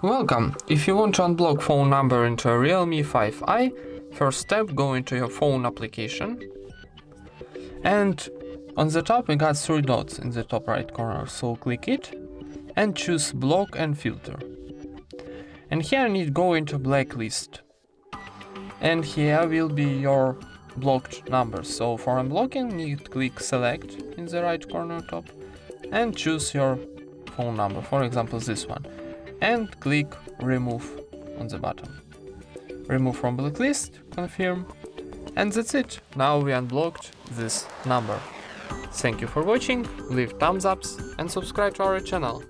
Welcome! If you want to unblock phone number into a Realme 5i, first step, go into your phone application, and on the top we got 3 dots in the top right corner, so click it and choose block and filter. And here you need to go into Blacklist, and here will be your blocked numbers. So for unblocking, you need to click select in the right corner top and choose your phone number, for example this one, and click remove on the bottom. Remove from blacklist, confirm, and that's it. Now we unblocked this number. Thank you for watching, leave thumbs ups and subscribe to our channel.